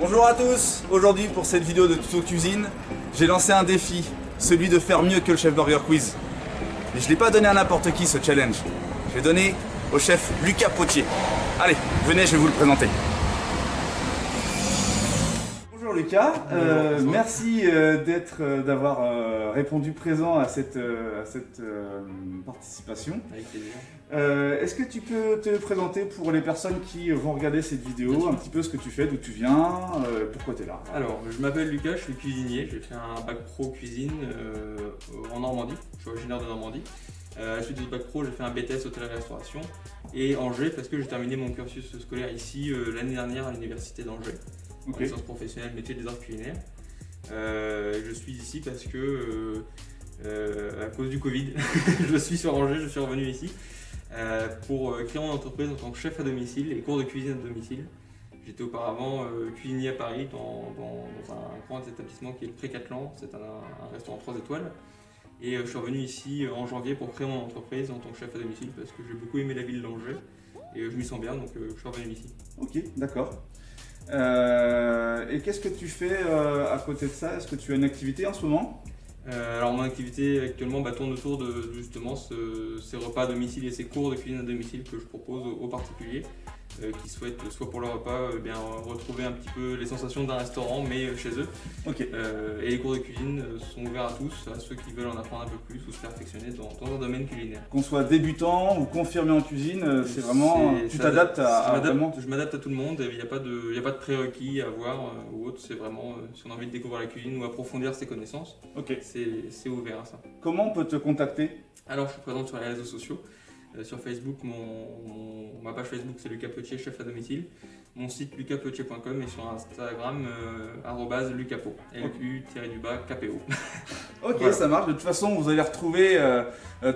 Bonjour à tous. Aujourd'hui pour cette vidéo de tuto cuisine, j'ai lancé un défi, celui de faire mieux que le Chef Burger Quiz. Et je ne l'ai pas donné à n'importe qui ce challenge, je l'ai donné au chef Lucas Potier. Allez, venez, je vais vous le présenter. Bonjour Lucas, merci d'avoir répondu présent à cette participation. Avec plaisir. Est-ce que tu peux te présenter pour les personnes qui vont regarder cette vidéo, un petit peu ce que tu fais, d'où tu viens, pourquoi tu es là? Alors, je m'appelle Lucas, je suis cuisinier, j'ai fait un bac pro cuisine en Normandie, je suis originaire de Normandie. À la suite de ce bac pro, j'ai fait un BTS hôtellerie-restauration et Angers parce que j'ai terminé mon cursus scolaire ici l'année dernière à l'université d'Angers, en licence professionnelle métier des arts culinaires. Je suis ici parce que à cause du Covid, je suis sur Angers, je suis revenu ici pour créer mon entreprise en tant que chef à domicile et cours de cuisine à domicile. J'étais auparavant cuisinier à Paris dans un grand établissement qui est le Pré-Catlan, c'est un restaurant 3 étoiles. Et je suis revenu ici en janvier pour créer mon entreprise en tant que chef à domicile parce que j'ai beaucoup aimé la ville d'Angers et je m'y sens bien, donc je suis revenu ici. Ok, d'accord. Et qu'est-ce que tu fais à côté de ça? Est-ce que tu as une activité en ce moment? Alors mon activité actuellement tourne autour de justement ces repas à domicile et ces cours de cuisine à domicile que je propose aux particuliers qui souhaitent soit pour leur repas retrouver un petit peu les sensations d'un restaurant mais chez eux. Ok. Et les cours de cuisine sont ouverts à tous, à ceux qui veulent en apprendre un peu plus ou se perfectionner dans un domaine culinaire. Qu'on soit débutant ou confirmé en cuisine, c'est vraiment... Tu t'adaptes à vraiment... Je m'adapte à tout le monde, il n'y a pas de prérequis à avoir ou autre, c'est vraiment si on a envie de découvrir la cuisine ou approfondir ses connaissances, Ok. c'est ouvert à ça. Comment on peut te contacter? Alors je suis présent sur les réseaux sociaux, sur Facebook, ma page Facebook c'est Lucas Potier, chef à domicile, mon site lucaspotier.com et sur Instagram @lucapo, LU-KPO. Ok, Voilà. ça marche. De toute façon, vous allez retrouver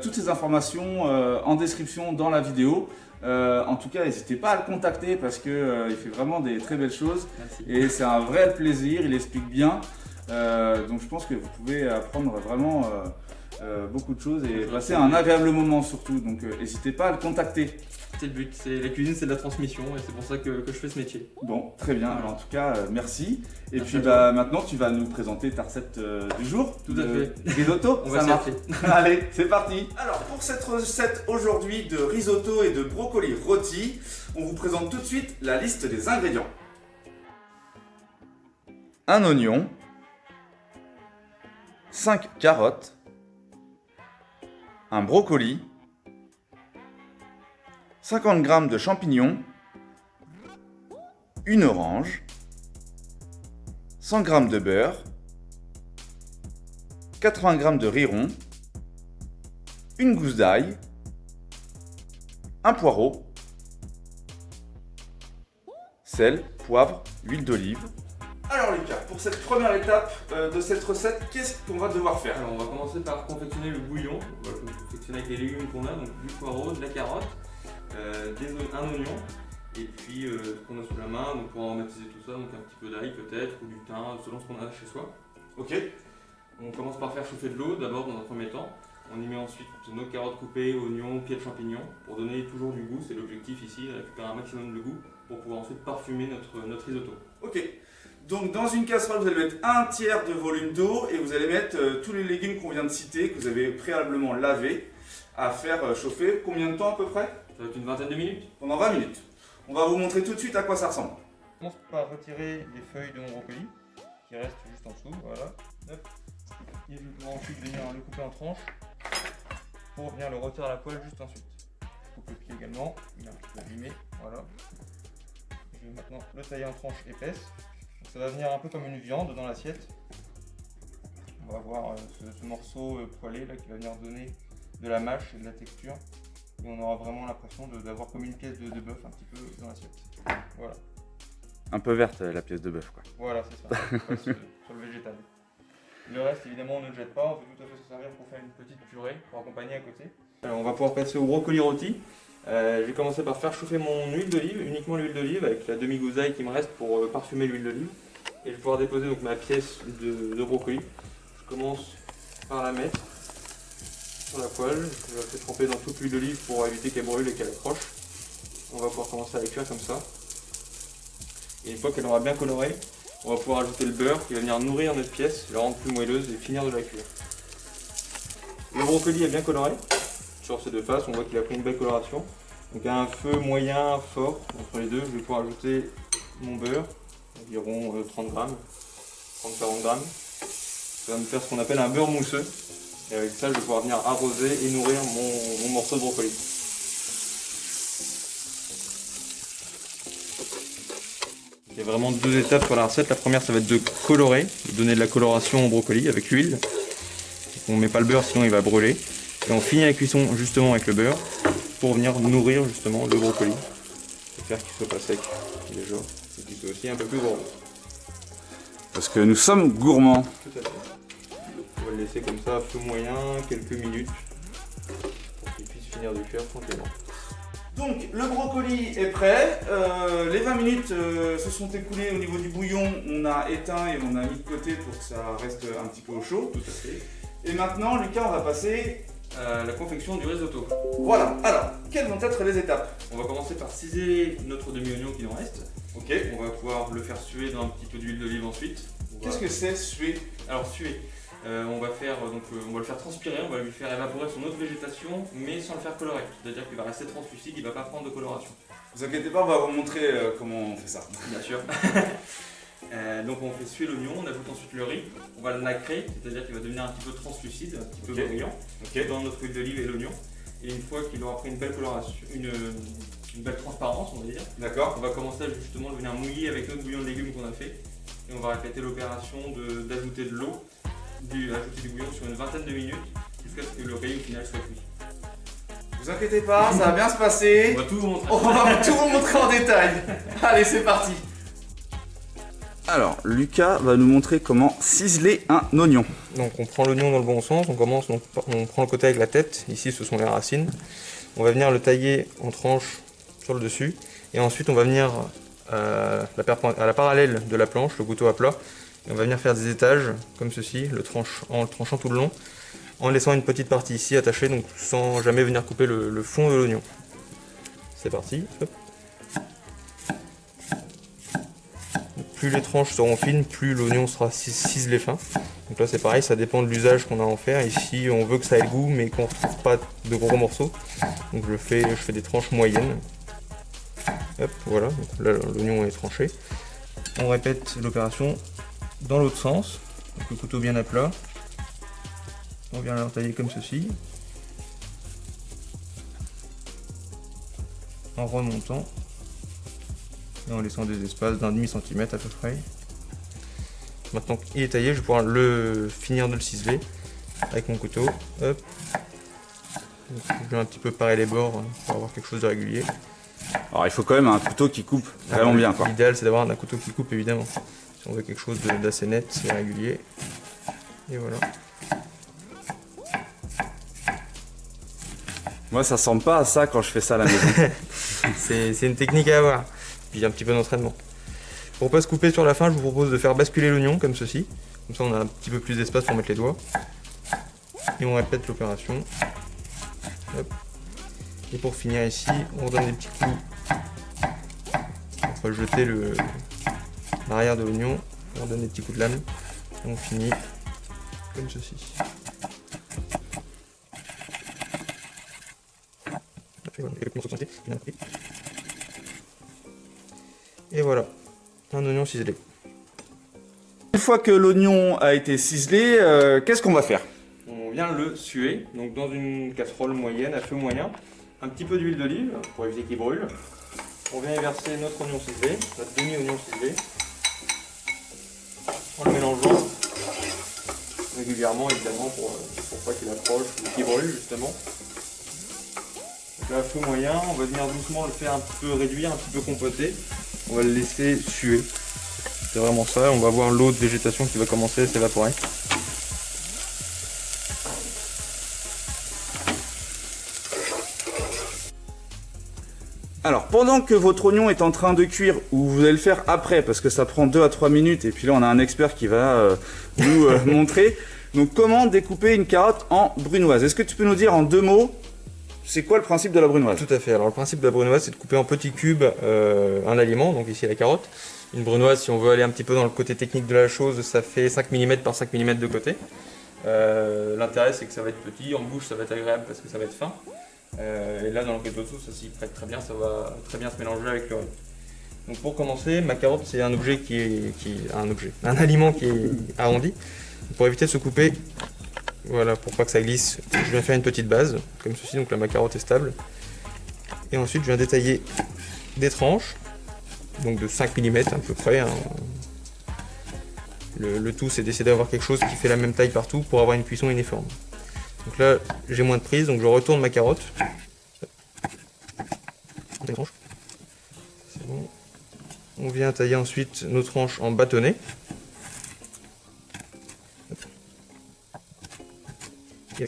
toutes ces informations en description dans la vidéo. En tout cas, n'hésitez pas à le contacter parce qu'il fait vraiment des très belles choses. Merci. Et c'est un vrai plaisir, il explique bien. Donc je pense que vous pouvez apprendre vraiment beaucoup de choses et passer un agréable moment surtout. Donc n'hésitez pas à le contacter. C'est le but, la cuisine c'est de la transmission et c'est pour ça que je fais ce métier. Bon, très bien. Alors, en tout cas, merci. Et Merci puis maintenant, tu vas nous présenter ta recette du jour. Tout à fait. Risotto, On va ça marche. s'y Allez, c'est parti. Alors, pour cette recette aujourd'hui de risotto et de brocoli rôti, on vous présente tout de suite la liste des ingrédients. Un oignon, 5 carottes, un brocoli, 50 g de champignons, une orange, 100 g de beurre, 80 g de riz rond, une gousse d'ail, un poireau, sel, poivre, huile d'olive. Alors Lucas, pour cette première étape de cette recette, qu'est-ce qu'on va devoir faire? Alors on va commencer par confectionner le bouillon. On va le confectionner avec les légumes qu'on a, donc du poireau, de la carotte, un oignon et puis ce qu'on a sous la main, donc pour aromatiser tout ça, donc un petit peu d'ail peut-être ou du thym selon ce qu'on a chez soi. Ok. On commence par faire chauffer de l'eau d'abord dans un premier temps. On y met ensuite nos carottes coupées, oignons, pieds de champignons pour donner toujours du goût, c'est l'objectif ici, récupérer un maximum de goût pour pouvoir ensuite parfumer notre risotto. Ok. Donc dans une casserole, vous allez mettre un tiers de volume d'eau et vous allez mettre tous les légumes qu'on vient de citer, que vous avez préalablement lavés, à faire chauffer. Combien de temps à peu près? Ça va être une vingtaine de minutes. Pendant 20 minutes. On va vous montrer tout de suite à quoi ça ressemble. Je commence par retirer les feuilles de mon brocoli qui restent juste en dessous, voilà. Hop. Et je vais ensuite venir le couper en tranches pour venir le retirer à la poêle juste ensuite. Je coupe le pied également, il est un petit peu abîmé, voilà. Je vais maintenant le tailler en tranches épaisses. Donc ça va venir un peu comme une viande dans l'assiette. On va avoir ce morceau poêlé là qui va venir donner de la mâche et de la texture. Et on aura vraiment l'impression d'avoir comme une pièce de bœuf un petit peu dans l'assiette. Voilà. Un peu verte la pièce de bœuf quoi. Voilà, c'est ça. On passe sur le végétal. Le reste, évidemment, on ne le jette pas. On peut tout à fait se servir pour faire une petite purée pour accompagner à côté. Alors, on va pouvoir passer au brocoli rôti. Je vais commencer par faire chauffer mon huile d'olive, uniquement l'huile d'olive, avec la demi-gousse d'ail qui me reste pour parfumer l'huile d'olive. Et je vais pouvoir déposer donc ma pièce de brocoli. Je commence par la mettre sur la poêle. Je vais la faire tremper dans toute l'huile d'olive pour éviter qu'elle brûle et qu'elle accroche. On va pouvoir commencer à la cuire comme ça. Et une fois qu'elle aura bien coloré, On va pouvoir ajouter le beurre qui va venir nourrir notre pièce, la rendre plus moelleuse et finir de la cuire. Le brocoli est bien coloré. Sur ces deux faces, on voit qu'il a pris une belle coloration. Donc à un feu moyen, fort, entre les deux, je vais pouvoir ajouter mon beurre, environ 30 grammes, 30-40 grammes. Ça va me faire ce qu'on appelle un beurre mousseux. Et avec ça, je vais pouvoir venir arroser et nourrir mon morceau de brocoli. Il y a vraiment deux étapes pour la recette. La première, ça va être de colorer, de donner de la coloration au brocoli avec l'huile. On ne met pas le beurre, sinon il va brûler. Et on finit la cuisson justement avec le beurre pour venir nourrir justement le brocoli. Et faire qu'il soit pas sec déjà, et qu'il soit aussi un peu plus gros. Parce que nous sommes gourmands. Tout à fait. On va le laisser comme ça à feu moyen quelques minutes pour qu'il puisse finir de cuire tranquillement. Donc le brocoli est prêt, les 20 minutes se sont écoulées au niveau du bouillon, on a éteint et on a mis de côté pour que ça reste un petit peu au chaud. Tout à fait. Et maintenant Lucas, on va passer La confection du risotto. Voilà, alors, quelles vont être les étapes? On va commencer par ciseler notre demi-oignon qui nous reste. Ok. On va pouvoir le faire suer dans un petit peu d'huile d'olive ensuite. Qu'est-ce que c'est suer? Alors suer, on va le faire transpirer, on va lui faire évaporer son eau de végétation, mais sans le faire colorer. C'est-à-dire qu'il va rester translucide, il ne va pas prendre de coloration. Vous inquiétez pas, on va vous montrer comment on fait ça. Bien sûr. Donc on fait suer l'oignon, on ajoute ensuite le riz, on va le nacrer, c'est-à-dire qu'il va devenir un petit peu translucide, un petit peu brillant, dans notre huile d'olive et l'oignon. Et une fois qu'il aura pris une belle coloration, une belle transparence, on va dire, d'accord, on va commencer à justement le venir mouiller avec notre bouillon de légumes qu'on a fait. Et on va répéter l'opération d'ajouter de l'eau, ajouter du bouillon sur une vingtaine de minutes, jusqu'à ce que le riz au final soit cuit. Vous inquiétez pas, ça va bien se passer. On va tout vous montrer. On va tout vous montrer en détail. Allez, c'est parti. Alors, Lucas va nous montrer comment ciseler un oignon. Donc on prend l'oignon dans le bon sens, on prend le côté avec la tête, ici ce sont les racines. On va venir le tailler en tranches sur le dessus et ensuite on va venir à la parallèle de la planche, le couteau à plat, et on va venir faire des étages comme ceci, en le tranchant tout le long, en laissant une petite partie ici attachée, donc sans jamais venir couper le fond de l'oignon. C'est parti. Hop. Plus les tranches seront fines, plus l'oignon sera ciselé fin. Donc là c'est pareil, ça dépend de l'usage qu'on a à en faire. Ici on veut que ça ait le goût mais qu'on ne retrouve pas de gros morceaux. Donc je fais des tranches moyennes. Hop, voilà, donc là l'oignon est tranché. On répète l'opération dans l'autre sens. Donc le couteau bien à plat. On vient l'entailler comme ceci. En remontant. Et en laissant des espaces d'un demi-centimètre à peu près. Maintenant qu'il est taillé, je vais pouvoir finir de le ciseler avec mon couteau. Hop. Donc, je vais un petit peu parer les bords pour avoir quelque chose de régulier. Alors il faut quand même un couteau qui coupe vraiment bien, quoi. L'idéal c'est d'avoir un couteau qui coupe évidemment. Si on veut quelque chose d'assez net et régulier. Et voilà. Moi ça ressemble pas à ça quand je fais ça à la maison. C'est une technique à avoir. Puis un petit peu d'entraînement. Pour pas se couper sur la fin, je vous propose de faire basculer l'oignon comme ceci. Comme ça on a un petit peu plus d'espace pour mettre les doigts. Et on répète l'opération. Hop. Et pour finir ici, on redonne des petits coups. On va jeter l'arrière de l'oignon. On redonne des petits coups de lame. Et on finit comme ceci. Et voilà, un oignon ciselé. Une fois que l'oignon a été ciselé, qu'est-ce qu'on va faire? On vient le suer, donc dans une casserole moyenne, à feu moyen. Un petit peu d'huile d'olive pour éviter qu'il brûle. On vient y verser notre oignon ciselé, notre demi-oignon ciselé. En le mélangeant régulièrement évidemment pour pas qu'il accroche ou qu'il brûle justement. Donc là, à feu moyen, on va venir doucement le faire un petit peu réduire, un petit peu compoter. On va le laisser suer. C'est vraiment ça, on va voir l'eau de végétation qui va commencer à s'évaporer. Alors, pendant que votre oignon est en train de cuire, ou vous allez le faire après, parce que ça prend 2 à 3 minutes, et puis là on a un expert qui va nous montrer. Donc comment découper une carotte en brunoise? Est-ce que tu peux nous dire en 2 mots c'est quoi le principe de la brunoise? Tout à fait. Alors le principe de la brunoise, c'est de couper en petits cubes un aliment, donc ici la carotte. Une brunoise, si on veut aller un petit peu dans le côté technique de la chose, ça fait 5 mm par 5 mm de côté. L'intérêt, c'est que ça va être petit, en bouche ça va être agréable parce que ça va être fin. Et là dans le risotto, ça s'y prête très bien, ça va très bien se mélanger avec le riz. Donc pour commencer, ma carotte c'est un objet un aliment qui est arrondi. Pour éviter de se couper, voilà, pour pas que ça glisse, je viens faire une petite base, comme ceci, donc là ma carotte est stable. Et ensuite je viens détailler des tranches, donc de 5 mm à peu près. Hein. Le tout c'est d'essayer d'avoir quelque chose qui fait la même taille partout pour avoir une cuisson uniforme. Donc là j'ai moins de prise, donc je retourne ma carotte. C'est bon. On vient tailler ensuite nos tranches en bâtonnets. Et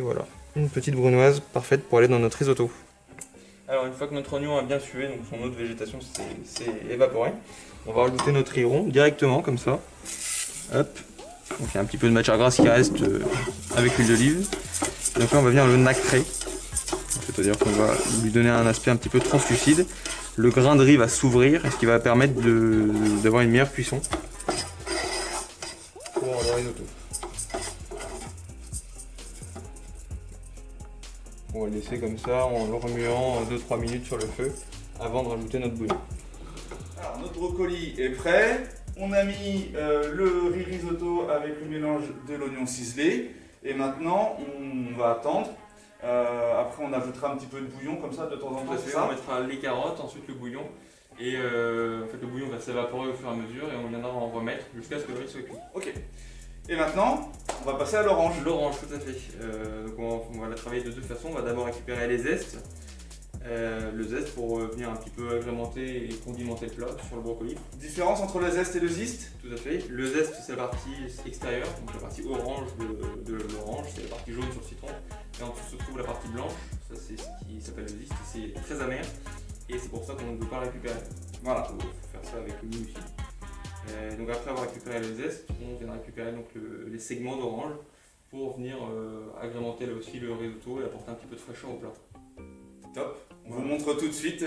voilà, une petite brunoise parfaite pour aller dans notre risotto. Alors une fois que notre oignon a bien sué, donc son eau de végétation s'est évaporée, on va rajouter notre riz rond directement comme ça. Hop. Donc il y a un petit peu de matière grasse qui reste avec l'huile d'olive. Donc là on va venir le nacrer. C'est-à-dire qu'on va lui donner un aspect un petit peu translucide. Le grain de riz va s'ouvrir, ce qui va permettre d'avoir une meilleure cuisson pour le risotto. On va le laisser comme ça en le remuant 2-3 minutes sur le feu avant de rajouter notre bouillon. Alors notre brocoli est prêt. On a mis le riz risotto avec le mélange de l'oignon ciselé. Et maintenant on va attendre. Après on ajoutera un petit peu de bouillon comme ça de temps en temps. On mettra les carottes, ensuite le bouillon. Et en fait le bouillon va s'évaporer au fur et à mesure et on viendra en remettre jusqu'à ce que le riz soit cuit. Ok. Et maintenant, on va passer à l'orange. L'orange, tout à fait. Donc on va la travailler de deux façons. On va d'abord récupérer les zestes. Le zeste pour venir un petit peu agrémenter et condimenter le plat sur le brocoli. Différence entre le zeste et le ziste? Tout à fait. Le zeste, c'est la partie extérieure, donc la partie orange de l'orange, c'est la partie jaune sur le citron. Et en dessous se trouve la partie blanche, ça c'est ce qui s'appelle le ziste, c'est très amer. Et c'est pour ça qu'on ne peut pas le récupérer. Voilà, il faut faire ça avec le mou aussi. Donc après avoir récupéré le zeste, on vient récupérer donc les segments d'orange pour venir agrémenter là aussi le risotto et apporter un petit peu de fraîcheur au plat. Top. On vous montre tout de suite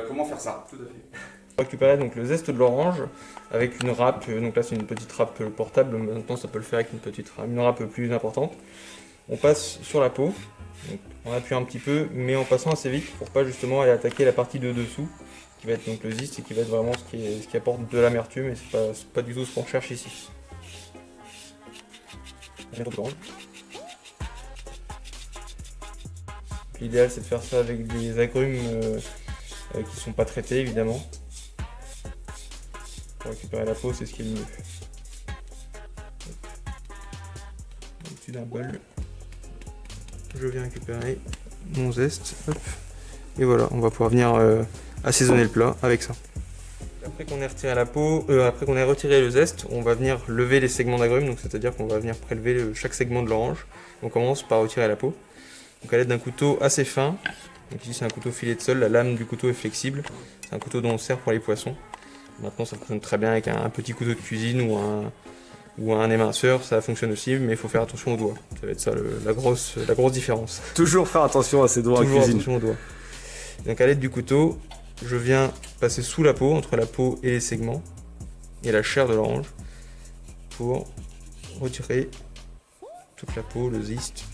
comment faire ça. Tout à fait. On va récupérer donc le zeste de l'orange avec une râpe. Donc là c'est une petite râpe portable. Maintenant ça peut le faire avec une râpe plus importante. On passe sur la peau, donc en appuyant un petit peu, mais en passant assez vite pour pas justement aller attaquer la partie de dessous, qui va être donc le ziste et qui va être vraiment ce qui apporte de l'amertume, et c'est pas du tout ce qu'on cherche ici. L'idéal c'est de faire ça avec des agrumes qui sont pas traités évidemment. Pour récupérer la peau, c'est ce qui est le mieux. Au-dessus d'un bol, je viens récupérer mon zeste. Hop. Et voilà, on va pouvoir venir assaisonner le plat avec ça. Après qu'on ait retiré la peau, après qu'on ait retiré le zeste, on va venir lever les segments d'agrumes, donc c'est-à-dire qu'on va venir prélever chaque segment de l'orange. On commence par retirer la peau. Donc à l'aide d'un couteau assez fin, donc ici c'est un couteau filet de sol, la lame du couteau est flexible, c'est un couteau dont on sert pour les poissons. Maintenant ça fonctionne très bien avec un petit couteau de cuisine ou un éminceur, ça fonctionne aussi, mais il faut faire attention aux doigts. Ça va être ça la grosse différence. Toujours faire attention à ses doigts en cuisine. Toujours attention aux doigts. Donc à l'aide du couteau, je viens passer sous la peau, entre la peau et les segments, et la chair de l'orange, pour retirer toute la peau, le ziste.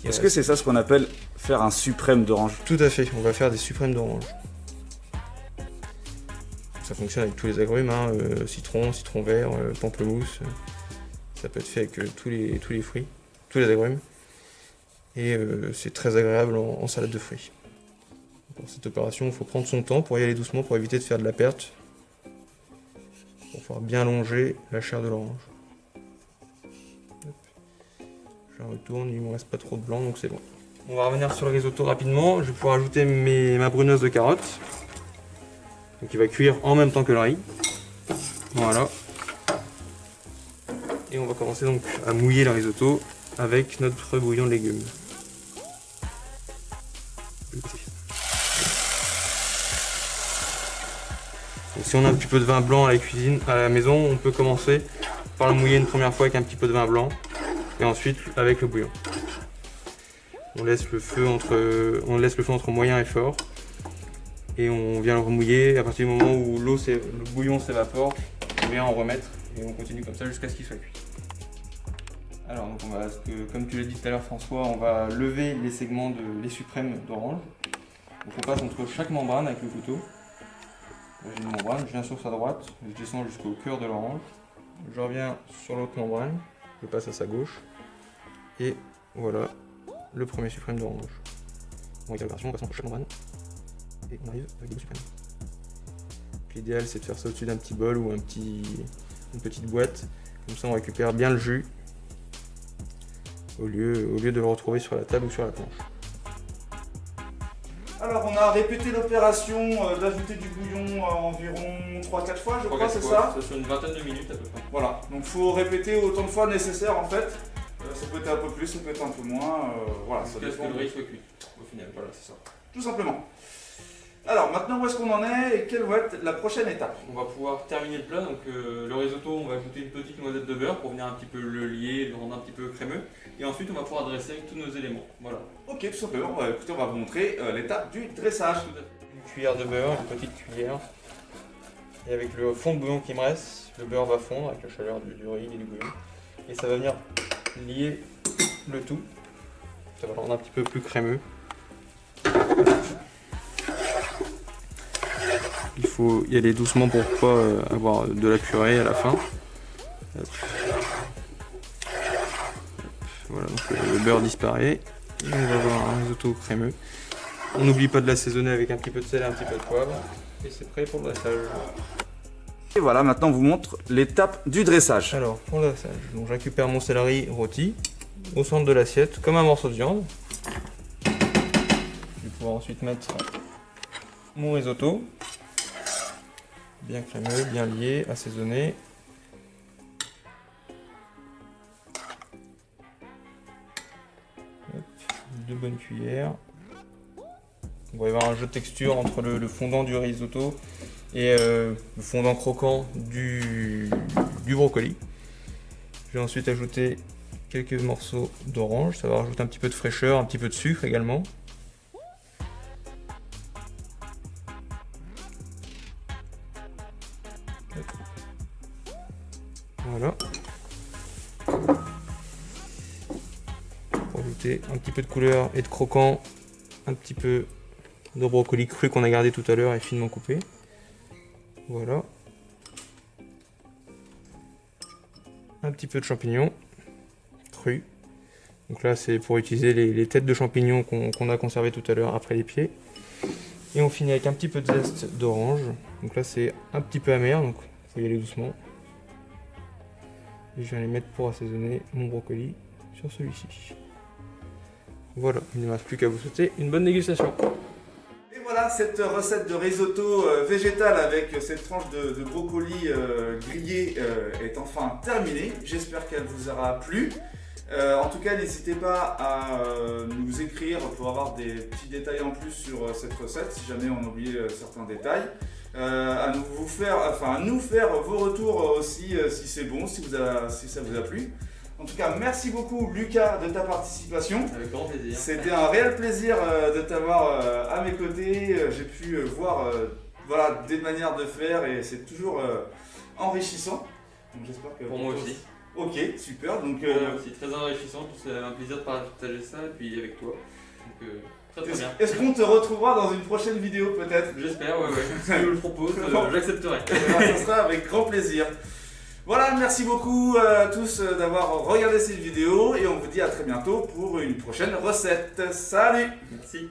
Est-ce que c'est ça ce qu'on appelle faire un suprême d'orange? Tout à fait, on va faire des suprêmes d'orange. Ça fonctionne avec tous les agrumes, hein, citron vert, pamplemousse. Ça peut être fait avec tous les fruits, tous les agrumes. Et c'est très agréable en salade de fruits. Pour cette opération, il faut prendre son temps pour y aller doucement, pour éviter de faire de la perte. Pour pouvoir bien longer la chair de l'orange. Je retourne, il ne me reste pas trop de blanc, donc c'est bon. On va revenir sur le risotto rapidement. Je vais pouvoir ajouter ma bruneuse de carottes. Donc il va cuire en même temps que le riz. Voilà. Et on va commencer donc à mouiller le risotto avec notre bouillon de légumes. Donc si on a un petit peu de vin blanc à la cuisine, à la maison, on peut commencer par le mouiller une première fois avec un petit peu de vin blanc et ensuite avec le bouillon. On laisse le feu entre moyen et fort et on vient le remouiller. À partir du moment où le bouillon s'évapore, on vient en remettre et on continue comme ça jusqu'à ce qu'il soit cuit. Alors donc comme tu l'as dit tout à l'heure François, on va lever les segments de lait suprême d'orange. Donc on passe entre chaque membrane avec le couteau. Là, j'ai une membrane, je viens sur sa droite, je descends jusqu'au cœur de l'orange. Je reviens sur l'autre membrane, je passe à sa gauche. Et voilà le premier suprême d'orange. En récalibration, on passe entre chaque membrane. Et on arrive avec le suprême. L'idéal c'est de faire ça au-dessus d'un petit bol ou une petite boîte. Comme ça on récupère bien le jus. Au lieu de le retrouver sur la table ou sur la planche. Alors on a répété l'opération d'ajouter du bouillon environ 3-4 fois je crois, c'est ça? Ça fait une vingtaine de minutes à peu près. Voilà, donc il faut répéter autant de fois nécessaire en fait. Ça peut être un peu plus, ça peut être un peu moins. Voilà, ça dépend. Que le riz soit cuit au final, voilà c'est ça. Tout simplement. Alors maintenant où est-ce qu'on en est et quelle va être la prochaine étape? On va pouvoir terminer le plat, donc le risotto on va ajouter une petite noisette de beurre pour venir un petit peu le lier, le rendre un petit peu crémeux. Et ensuite on va pouvoir dresser avec tous nos éléments. Voilà. Ok, tout simplement, écoutez, on va vous montrer l'étape du dressage. Une cuillère de beurre, une petite cuillère. Et avec le fond de bouillon qui me reste, le beurre va fondre avec la chaleur du riz et du bouillon. Et ça va venir lier le tout. Ça va le rendre un petit peu plus crémeux. Il faut y aller doucement pour pas avoir de la purée à la fin. Hop. Voilà, donc le beurre disparaît. Et on va avoir un risotto crémeux. On n'oublie pas de l'assaisonner avec un petit peu de sel et un petit peu de poivre. Et c'est prêt pour le dressage. Et voilà, maintenant on vous montre l'étape du dressage. Alors pour le dressage, donc je récupère mon céleri rôti au centre de l'assiette comme un morceau de viande. Je vais pouvoir ensuite mettre mon risotto. Bien crémeux, bien lié, assaisonné. Hop, 2 bonnes cuillères. On va y avoir un jeu de texture entre le fondant du risotto et le fondant croquant du brocoli. Je vais ensuite ajouter quelques morceaux d'orange, ça va rajouter un petit peu de fraîcheur, un petit peu de sucre également. Voilà. Pour ajouter un petit peu de couleur et de croquant, un petit peu de brocoli cru qu'on a gardé tout à l'heure et finement coupé. Voilà. Un petit peu de champignons crus. Donc là c'est pour utiliser les têtes de champignons qu'on a conservées tout à l'heure après les pieds. Et on finit avec un petit peu de zeste d'orange. Donc là c'est un petit peu amer, donc il faut y aller doucement. Et je viens les mettre pour assaisonner mon brocoli sur celui-ci. Voilà, il ne me reste plus qu'à vous souhaiter une bonne dégustation. Et voilà, cette recette de risotto végétal avec cette tranche de brocoli grillé est enfin terminée. J'espère qu'elle vous aura plu. En tout cas, n'hésitez pas à nous écrire pour avoir des petits détails en plus sur cette recette, si jamais on oublie certains détails. À nous faire vos retours aussi si c'est bon, si ça vous a plu. En tout cas, merci beaucoup Lucas de ta participation. Avec grand plaisir. C'était un réel plaisir de t'avoir à mes côtés. J'ai pu voir voilà, des manières de faire et c'est toujours enrichissant. Donc j'espère que pour moi aussi. Ok, super. Donc pour moi aussi, très enrichissant. C'est un plaisir de partager ça et puis avec toi. Donc, très bien. Est-ce qu'on te retrouvera dans une prochaine vidéo peut-être? J'espère, ouais. Si tu me le proposes, j'accepterai. Ça sera avec grand plaisir. Voilà, merci beaucoup à tous d'avoir regardé cette vidéo et on vous dit à très bientôt pour une prochaine recette. Salut! Merci.